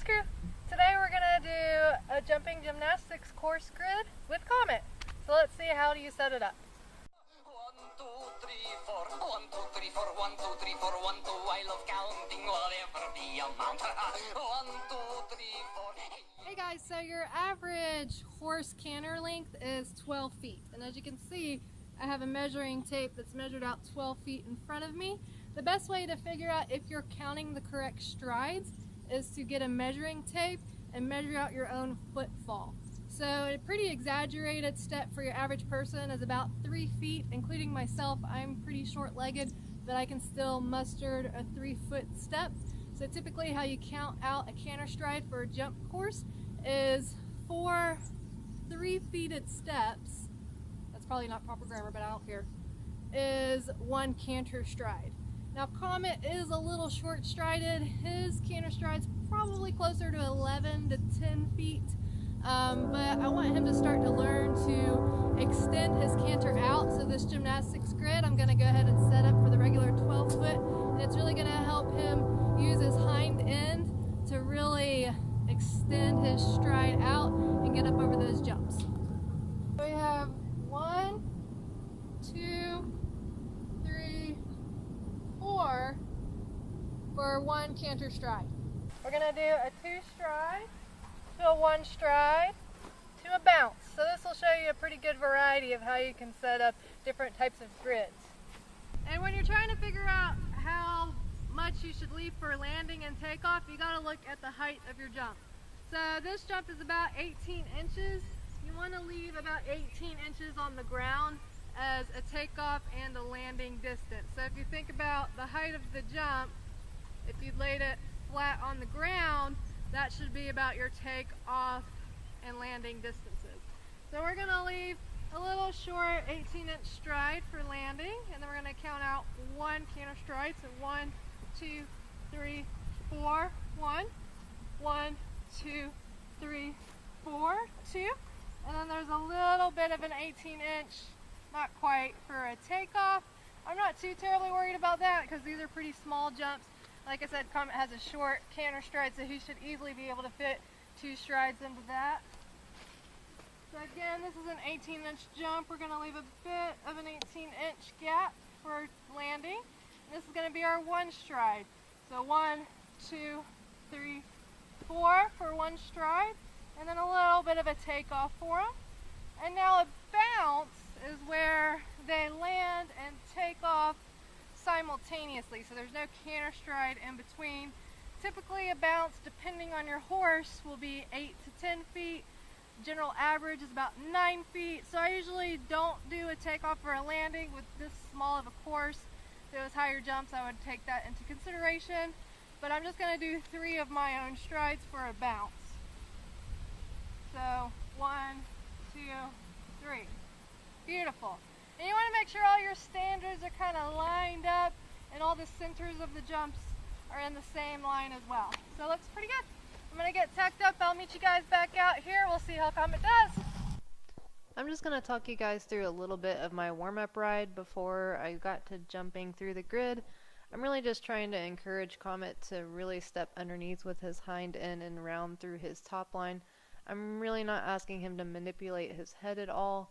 Wheels Crew. Today we're going to do a jumping gymnastics course grid with Comet. So let's see, how do you set it up? 1, 2, 3, 4, 1, 2, 3, 4, 1, 2, 3, 4, 1, 2, I love counting whatever the amount. 1, 2, 3, 4. Hey guys, so your average horse canter length is 12 feet. And as you can see, I have a measuring tape that's measured out 12 feet in front of me. The best way to figure out if you're counting the correct strides is to get a measuring tape and measure out your own footfall. So a pretty exaggerated step for your average person is about 3 feet, including myself. I'm pretty short-legged, but I can still muster a 3-foot step. So typically how you count out a canter stride for a jump course is 4 3-feeted steps. That's probably not proper grammar, but I don't care. Is 1 canter stride. Now Comet is a little short-strided. His canter stride's probably closer to 11 to 10 feet. But I want him to start to learn to extend his canter out. So this gymnastics grid, I'm going to go ahead and set up for the regular 12 foot. And it's really going to help him use his hind end to really extend his stride out and get up over those jumps. We have 1, 2, 3, 4 for 1 canter stride. We're going to do a 2 stride to a 1 stride to a bounce. So this will show you a pretty good variety of how you can set up different types of grids. And when you're trying to figure out how much you should leave for landing and takeoff, you got to look at the height of your jump. So this jump is about 18 inches. You want to leave about 18 inches on the ground as a takeoff and a landing distance. So if you think about the height of the jump, if you laid it flat on the ground, that should be about your takeoff and landing distances. So we're going to leave a little short 18-inch stride for landing, and then we're going to count out 1 canter stride. So 1, 2, 3, 4, 1, 1, 2, 3, 4, 2. And then there's a little bit of an 18-inch, not quite, for a takeoff. I'm not too terribly worried about that because these are pretty small jumps. Like I said, Comet has a short canter stride, so he should easily be able to fit 2 strides into that. So again, this is an 18-inch jump. We're going to leave a bit of an 18-inch gap for landing. And this is going to be our 1 stride. So 1, 2, 3, 4 for 1 stride, and then a little bit of a takeoff for him. And now a bounce is where they land and take off simultaneously, so there's no canter stride in between. Typically a bounce, depending on your horse, will be 8 to 10 feet. General average is about 9 feet, so I usually don't do a takeoff or a landing with this small of a course. If it was higher jumps, I would take that into consideration, but I'm just going to do 3 of my own strides for a bounce. So 1, 2, 3. Beautiful. And you want to make sure all your standards are kind of lined up and all the centers of the jumps are in the same line as well. So it looks pretty good. I'm going to get tacked up. I'll meet you guys back out here. We'll see how Comet does. I'm just going to talk you guys through a little bit of my warm-up ride before I got to jumping through the grid. I'm really just trying to encourage Comet to really step underneath with his hind end and round through his top line. I'm really not asking him to manipulate his head at all.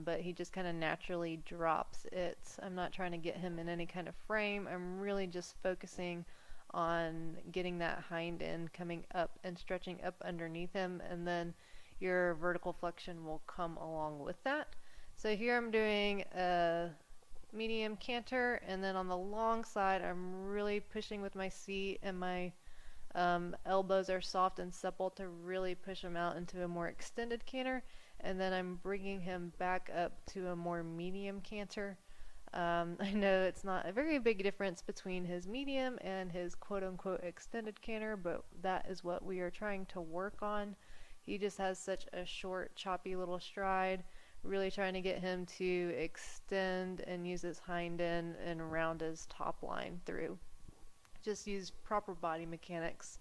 But he just kind of naturally drops it. I'm not trying to get him in any kind of frame. I'm really just focusing on getting that hind end coming up and stretching up underneath him, and then your vertical flexion will come along with that. So here I'm doing a medium canter, and then on the long side I'm really pushing with my seat, and my elbows are soft and supple to really push him out into a more extended canter. And then I'm bringing him back up to a more medium canter. I know it's not a very big difference between his medium and his quote-unquote extended canter, but that is what we are trying to work on. He just has such a short, choppy little stride. Really trying to get him to extend and use his hind end and round his top line through. Just use proper body mechanics.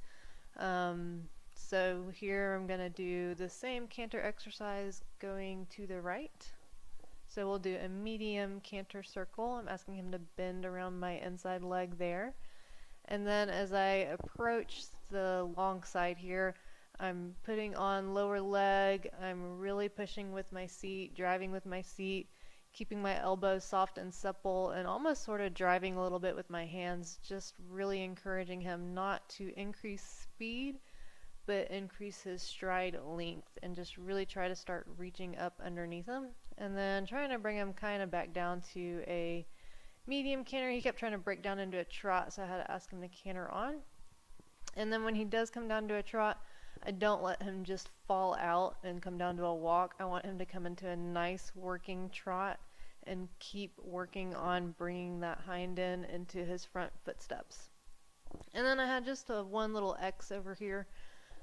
So here I'm going to do the same canter exercise going to the right. So we'll do a medium canter circle. I'm asking him to bend around my inside leg there. And then as I approach the long side here, I'm putting on lower leg, I'm really pushing with my seat, driving with my seat, keeping my elbows soft and supple, and almost sort of driving a little bit with my hands, just really encouraging him not to increase speed, but increase his stride length, and just really try to start reaching up underneath him, and then trying to bring him kind of back down to a medium canter. He kept trying to break down into a trot, so I had to ask him to canter on. And then when he does come down to a trot, I don't let him just fall out and come down to a walk. I want him to come into a nice working trot and keep working on bringing that hind end into his front footsteps. And then I had just one little X over here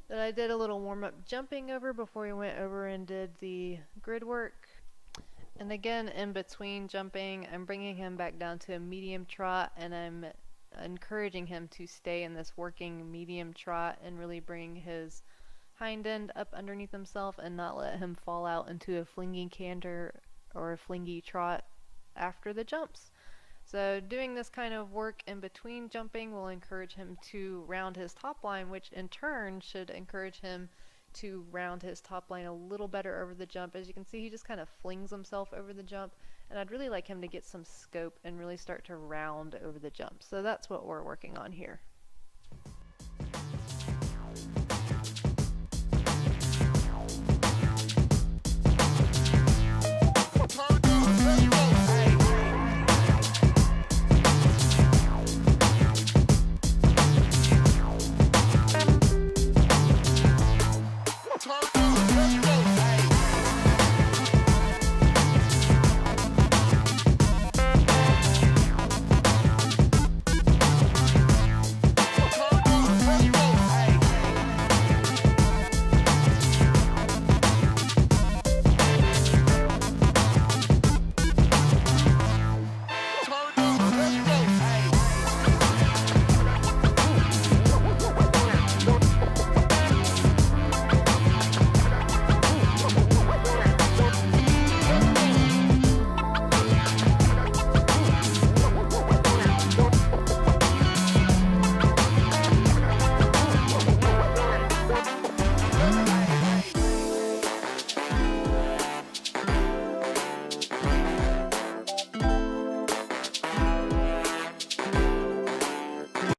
that I did a little warm-up jumping over before we went over and did the grid work. And again, in between jumping, I'm bringing him back down to a medium trot, and I'm encouraging him to stay in this working medium trot and really bring his hind end up underneath himself and not let him fall out into a flingy canter or a flingy trot after the jumps. So doing this kind of work in between jumping will encourage him to round his top line, which in turn should encourage him to round his top line a little better over the jump. As you can see, he just kind of flings himself over the jump, and I'd really like him to get some scope and really start to round over the jump. So that's what we're working on here.